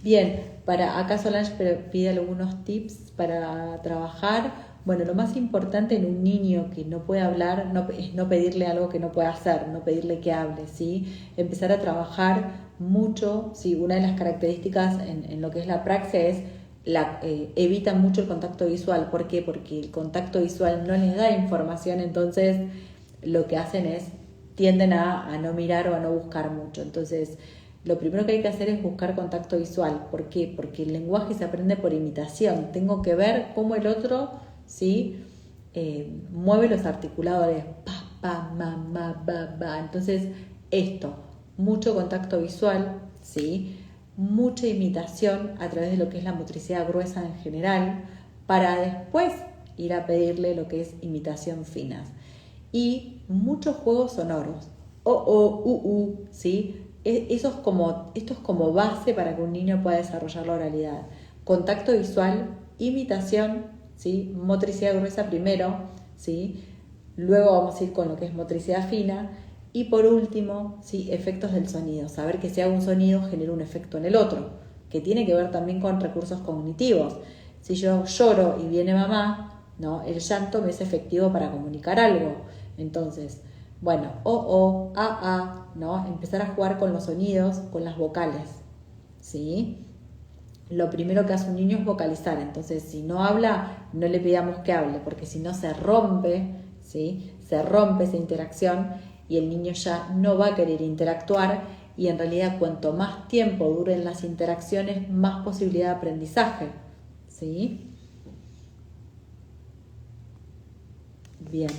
Bien, acá Solange pide algunos tips para trabajar. Bueno, lo más importante en un niño que no puede hablar es no pedirle algo que no puede hacer, no pedirle que hable, ¿sí? Empezar a trabajar mucho, ¿sí? Una de las características en lo que es la praxia es evitan mucho el contacto visual. ¿Por qué? Porque el contacto visual no les da información, entonces lo que hacen es tienden a no mirar o a no buscar mucho. Entonces, lo primero que hay que hacer es buscar contacto visual. ¿Por qué? Porque el lenguaje se aprende por imitación. Tengo que ver cómo el otro, ¿sí? Mueve los articuladores. Pa, pa, ma, ma, ba, ba. Entonces, mucho contacto visual, ¿sí? Mucha imitación a través de lo que es la motricidad gruesa en general, para después ir a pedirle lo que es imitación finas. Y muchos juegos sonoros. ¿Sí? Esto es como base para que un niño pueda desarrollar la oralidad. Contacto visual, imitación, ¿sí? Motricidad gruesa primero, ¿sí? Luego vamos a ir con lo que es motricidad fina y por último, ¿sí? Efectos del sonido. Saber que si hago un sonido genera un efecto en el otro, que tiene que ver también con recursos cognitivos. Si yo lloro y viene mamá, ¿no? El llanto me es efectivo para comunicar algo. Entonces, bueno, ¿no? Empezar a jugar con los sonidos, con las vocales, ¿sí? Lo primero que hace un niño es vocalizar. Entonces, si no habla, no le pidamos que hable, porque si no se rompe, ¿sí? Se rompe esa interacción y el niño ya no va a querer interactuar, y en realidad cuanto más tiempo duren las interacciones, más posibilidad de aprendizaje, ¿sí? Bien.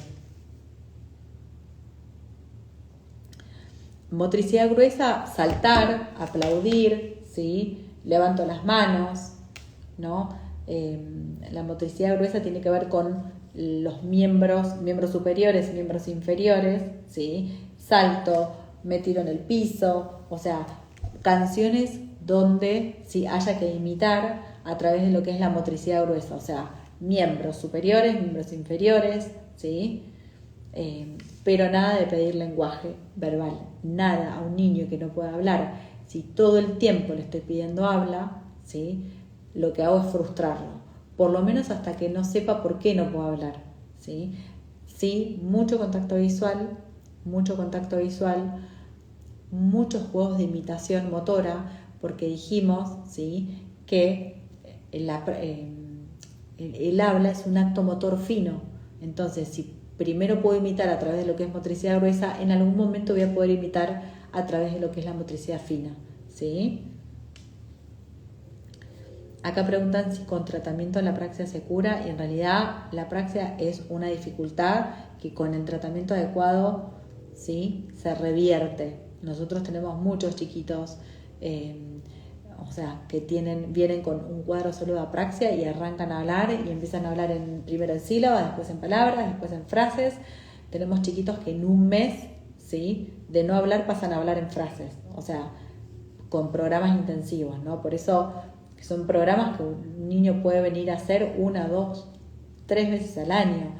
Motricidad gruesa, saltar, aplaudir, ¿sí? Levanto las manos, ¿no? La motricidad gruesa tiene que ver con los miembros superiores y miembros inferiores, ¿sí? Salto, me tiro en el piso, o sea, canciones donde sí haya que imitar a través de lo que es la motricidad gruesa, o sea, miembros superiores, miembros inferiores, ¿sí? Pero nada de pedir lenguaje verbal, nada a un niño que no pueda hablar. Si todo el tiempo le estoy pidiendo habla, ¿sí? Lo que hago es frustrarlo, por lo menos hasta que no sepa por qué no puedo hablar, ¿sí? Sí, mucho contacto visual, muchos juegos de imitación motora, porque dijimos, ¿sí?, que el habla es un acto motor fino. Entonces, si primero puedo imitar a través de lo que es motricidad gruesa, en algún momento voy a poder imitar a través de lo que es la motricidad fina, ¿sí? Acá preguntan si con tratamiento la apraxia se cura, y en realidad la apraxia es una dificultad que con el tratamiento adecuado, ¿sí?, se revierte. Nosotros tenemos muchos chiquitos que vienen con un cuadro solo de apraxia y arrancan a hablar y empiezan a hablar primero en sílabas, después en palabras, después en frases. Tenemos chiquitos que en un mes, ¿sí?, de no hablar pasan a hablar en frases, con programas intensivos, ¿no? Por eso son programas que un niño puede venir a hacer 1, 2, 3 veces al año,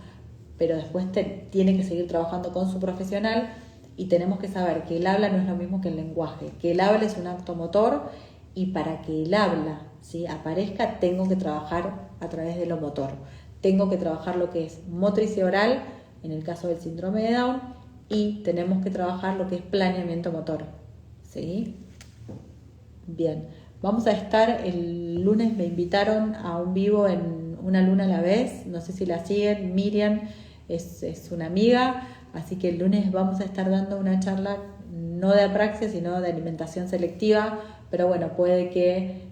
pero después tiene que seguir trabajando con su profesional, y tenemos que saber que el habla no es lo mismo que el lenguaje, que el habla es un acto motor, y para que el habla, ¿sí?, aparezca, tengo que trabajar a través de lo motor. Tengo que trabajar lo que es motricidad oral, en el caso del síndrome de Down, y tenemos que trabajar lo que es planeamiento motor, ¿sí? Bien, vamos a estar el lunes, me invitaron a un vivo en Una Luna a la Vez, no sé si la siguen, Miriam es una amiga, así que el lunes vamos a estar dando una charla no de apraxia, sino de alimentación selectiva, pero bueno, puede que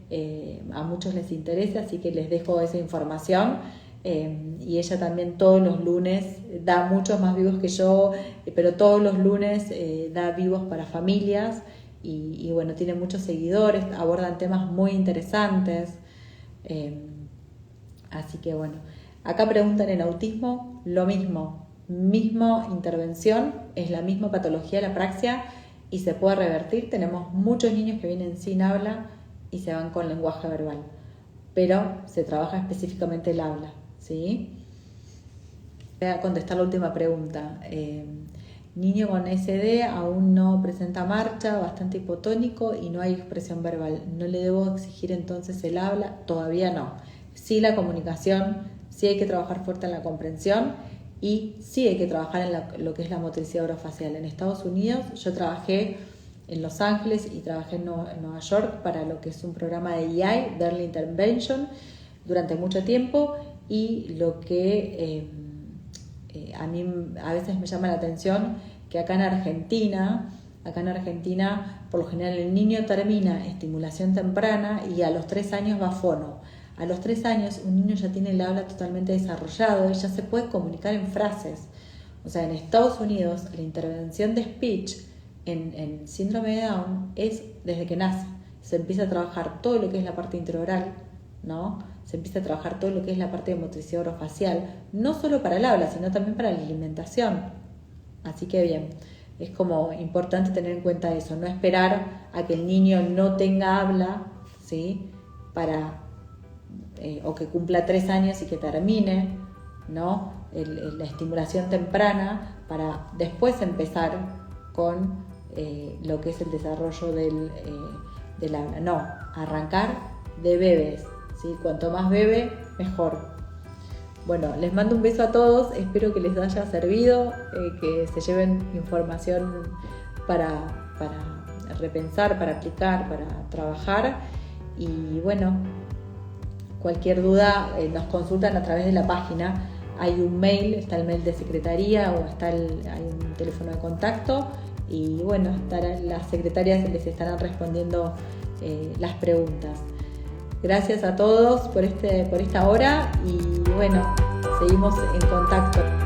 a muchos les interese, así que les dejo esa información. Y ella también todos los lunes da muchos más vivos que yo, pero todos los lunes da vivos para familias, y bueno, tiene muchos seguidores, abordan temas muy interesantes. Así que bueno, acá preguntan en autismo, lo misma intervención, es la misma patología la apraxia y se puede revertir. Tenemos muchos niños que vienen sin habla y se van con lenguaje verbal, pero se trabaja específicamente el habla, ¿sí? Voy a contestar la última pregunta. Niño con SD aún no presenta marcha, bastante hipotónico y no hay expresión verbal. ¿No le debo exigir entonces el habla? Todavía no. Sí, la comunicación, sí hay que trabajar fuerte en la comprensión, y sí hay que trabajar en lo que es la motricidad orofacial. En Estados Unidos yo trabajé en Los Ángeles y trabajé en Nueva York para lo que es un programa de EI, de Early Intervention, durante mucho tiempo, y lo que a mí a veces me llama la atención que acá en Argentina, por lo general el niño termina estimulación temprana y a los 3 años va fono. A los 3 años un niño ya tiene el habla totalmente desarrollado y ya se puede comunicar en frases. En Estados Unidos la intervención de speech en síndrome de Down es desde que nace. Se empieza a trabajar todo lo que es la parte intraoral, ¿no? Se empieza a trabajar todo lo que es la parte de motricidad orofacial, no solo para el habla, sino también para la alimentación. Así que bien, es como importante tener en cuenta eso, no esperar a que el niño no tenga habla, ¿sí?, o que cumpla 3 años y que termine, ¿no?, la estimulación temprana, para después empezar con lo que es el desarrollo del habla. No, arrancar de bebés, ¿sí? Cuanto más bebé, mejor. Bueno, les mando un beso a todos, espero que les haya servido, que se lleven información para repensar, para aplicar, para trabajar. Y bueno, cualquier duda nos consultan a través de la página. Hay un mail, está el mail de secretaría o hay un teléfono de contacto, y bueno, las secretarias les estarán respondiendo las preguntas. Gracias a todos por esta hora y bueno, seguimos en contacto.